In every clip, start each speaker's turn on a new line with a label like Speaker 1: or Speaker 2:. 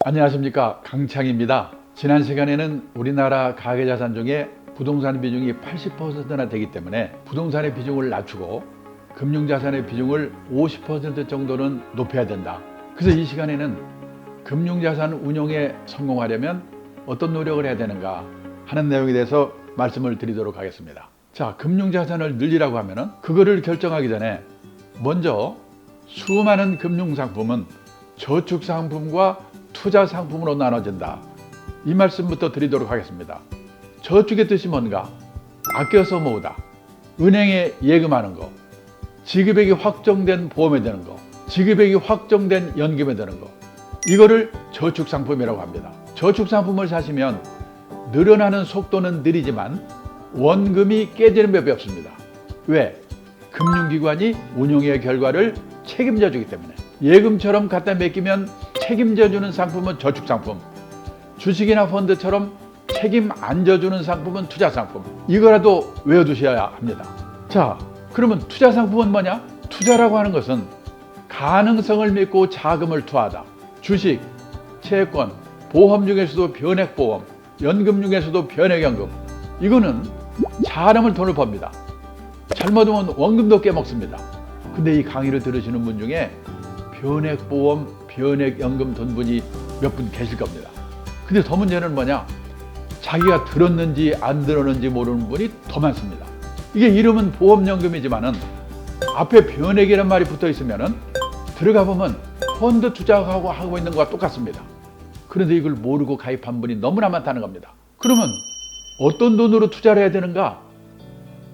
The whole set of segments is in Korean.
Speaker 1: 안녕하십니까, 강창입니다. 지난 시간에는 우리나라 가계자산 중에 부동산 비중이 80%나 되기 때문에 부동산의 비중을 낮추고 금융자산의 비중을 50% 정도는 높여야 된다. 그래서 이 시간에는 금융자산 운용에 성공하려면 어떤 노력을 해야 되는가 하는 내용에 대해서 말씀을 드리도록 하겠습니다. 자, 금융자산을 늘리라고 하면은 그거를 결정하기 전에 먼저 수많은 금융상품은 저축상품과 투자상품으로 나눠진다. 이 말씀부터 드리도록 하겠습니다. 저축의 뜻이 뭔가? 아껴서 모으다. 은행에 예금하는 거, 지급액이 확정된 보험에 드는 거, 지급액이 확정된 연금에 드는 거, 이거를 저축상품이라고 합니다. 저축상품을 사시면 늘어나는 속도는 느리지만 원금이 깨지는 법이 없습니다. 왜? 금융기관이 운용의 결과를 책임져 주기 때문에. 예금처럼 갖다 맡기면 책임져 주는 상품은 저축상품, 주식이나 펀드처럼 책임 안 져주는 상품은 투자상품. 이거라도 외워두셔야 합니다. 자, 그러면 투자상품은 뭐냐? 투자라고 하는 것은 가능성을 믿고 자금을 투하하다. 주식, 채권, 보험 중에서도 변액보험, 연금 중에서도 변액연금. 이거는 잘하면 돈을 법니다. 잘못하면 원금도 깨먹습니다. 근데 이 강의를 들으시는 분 중에 변액보험, 변액연금 든 분이 몇 분 계실 겁니다. 근데 더 문제는 뭐냐? 자기가 들었는지 안 들었는지 모르는 분이 더 많습니다. 이게 이름은 보험연금이지만은 앞에 변액이란 말이 붙어 있으면은 들어가 보면 펀드 투자하고 하고 있는 것과 똑같습니다. 그런데 이걸 모르고 가입한 분이 너무나 많다는 겁니다. 그러면 어떤 돈으로 투자를 해야 되는가?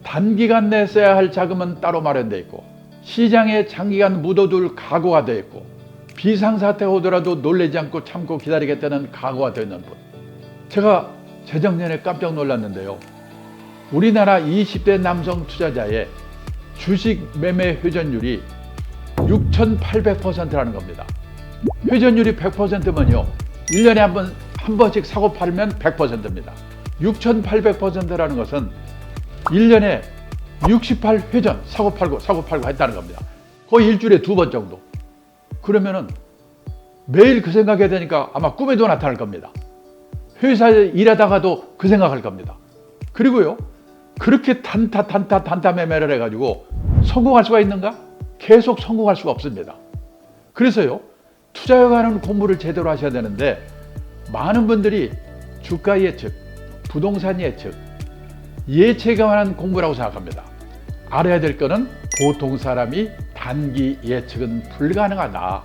Speaker 1: 단기간 내에 써야 할 자금은 따로 마련되어 있고, 시장에 장기간 묻어둘 각오가 되어 있고, 비상사태가 오더라도 놀라지 않고 참고 기다리겠다는 각오가 되어 있는 분. 제가 재작년에 깜짝 놀랐는데요. 우리나라 20대 남성 투자자의 주식 매매 회전율이 6,800%라는 겁니다. 회전율이 100%면요. 1년에 한 번씩 사고 팔면 100%입니다. 6,800%라는 것은 1년에 68회전 사고 팔고 했다는 겁니다. 거의 일주일에 2번 정도. 그러면은 매일 그 생각해야 되니까 아마 꿈에도 나타날 겁니다. 회사에 일하다가도 그 생각할 겁니다. 그리고요, 그렇게 단타 매매를 해가지고 성공할 수가 있는가? 계속 성공할 수가 없습니다. 그래서요, 투자에 관한 공부를 제대로 하셔야 되는데, 많은 분들이 주가 예측, 부동산 예측, 예측에 관한 공부라고 생각합니다. 알아야 될 거는 보통 사람이 단기 예측은 불가능하다.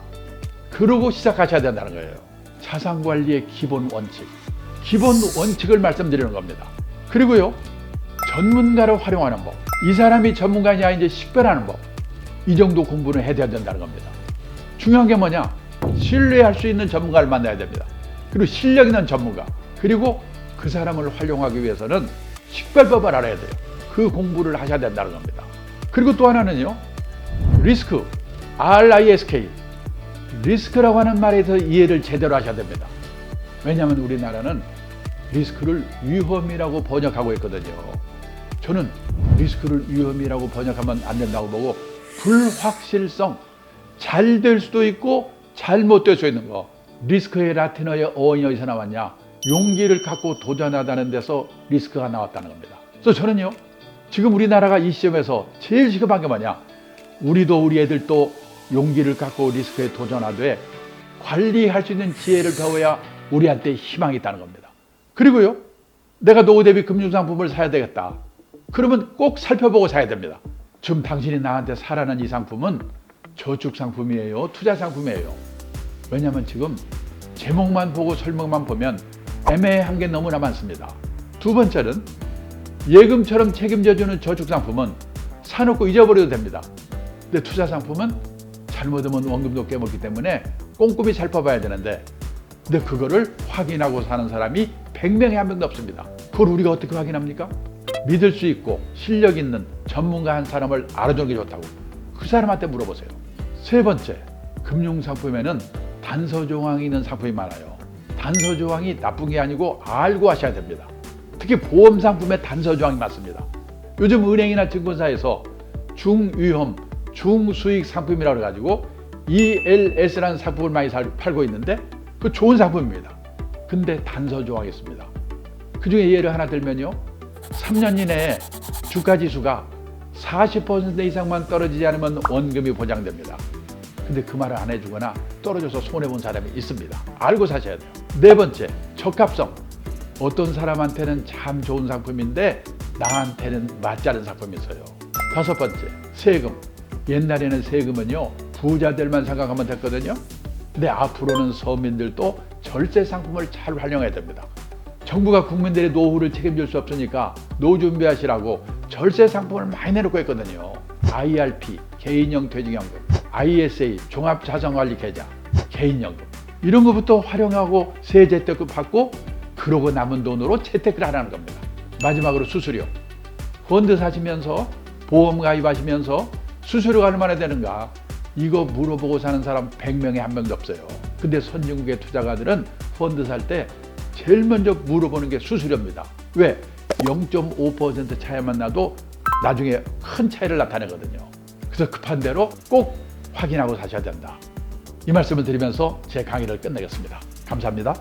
Speaker 1: 그러고 시작하셔야 된다는 거예요. 자산관리의 기본 원칙을 말씀드리는 겁니다. 그리고요, 전문가를 활용하는 법. 이 사람이 전문가냐 이제 식별하는 법. 이 정도 공부는 해야 된다는 겁니다. 중요한 게 뭐냐? 신뢰할 수 있는 전문가를 만나야 됩니다. 그리고 실력 있는 전문가. 그리고 그 사람을 활용하기 위해서는 식별법을 알아야 돼요. 그 공부를 하셔야 된다는 겁니다. 그리고 또 하나는요, 리스크, RISK, 리스크라고 하는 말에서 이해를 제대로 하셔야 됩니다. 왜냐하면 우리나라는 리스크를 위험이라고 번역하고 있거든요. 저는 리스크를 위험이라고 번역하면 안 된다고 보고, 불확실성, 잘 될 수도 있고 잘못될 수 있는 거. 리스크의 라틴어의 어원이 어디서 나왔냐? 용기를 갖고 도전하다는 데서 리스크가 나왔다는 겁니다. 그래서 저는요, 지금 우리나라가 이 시점에서 제일 시급한 게 뭐냐? 우리도 우리 애들도 용기를 갖고 리스크에 도전하되 관리할 수 있는 지혜를 배워야 우리한테 희망이 있다는 겁니다. 그리고요, 내가 노후 대비 금융상품을 사야 되겠다. 그러면 꼭 살펴보고 사야 됩니다. 지금 당신이 나한테 사라는 이 상품은 저축상품이에요? 투자상품이에요? 왜냐하면 지금 제목만 보고 설명만 보면 애매한 게 너무나 많습니다. 두 번째는 예금처럼 책임져주는 저축상품은 사놓고 잊어버려도 됩니다. 근데 투자상품은 잘못하면 원금도 깨먹기 때문에 꼼꼼히 살펴봐야 되는데, 근데 그거를 확인하고 사는 사람이 100명에 한 명도 없습니다. 그걸 우리가 어떻게 확인합니까? 믿을 수 있고 실력 있는 전문가 한 사람을 알아주는 게 좋다고. 그 사람한테 물어보세요. 세 번째, 금융상품에는 단서조항이 있는 상품이 많아요. 단서조항이 나쁜 게 아니고 알고 하셔야 됩니다. 특히 보험상품에 단서조항이 많습니다. 요즘 은행이나 증권사에서 중위험, 중수익 상품이라고 해가지고 ELS라는 상품을 많이 팔고 있는데, 그 좋은 상품입니다. 근데 단서 조항이 있습니다. 그 중에 예를 하나 들면요. 3년 이내에 주가지수가 40% 이상만 떨어지지 않으면 원금이 보장됩니다. 근데 그 말을 안 해주거나 떨어져서 손해본 사람이 있습니다. 알고 사셔야 돼요. 네 번째, 적합성. 어떤 사람한테는 참 좋은 상품인데 나한테는 맞지 않은 상품이 있어요. 다섯 번째, 세금. 옛날에는 세금은요, 부자들만 생각하면 됐거든요. 근데 앞으로는 서민들도 절세 상품을 잘 활용해야 됩니다. 정부가 국민들의 노후를 책임질 수 없으니까 노후 준비하시라고 절세 상품을 많이 내놓고 있거든요. IRP, 개인형 퇴직연금, ISA, 종합자산관리계좌, 개인연금 이런 것부터 활용하고 세제택도 받고 그러고 남은 돈으로 재테크를 하라는 겁니다. 마지막으로 수수료. 펀드 사시면서 보험 가입하시면서 수수료가 얼마나 되는가 이거 물어보고 사는 사람 100명에 한 명도 없어요. 근데 선진국의 투자가들은 펀드 살 때 제일 먼저 물어보는 게 수수료입니다. 왜? 0.5% 차이만 나도 나중에 큰 차이를 나타내거든요. 그래서 급한 대로 꼭 확인하고 사셔야 된다. 이 말씀을 드리면서 제 강의를 끝내겠습니다. 감사합니다.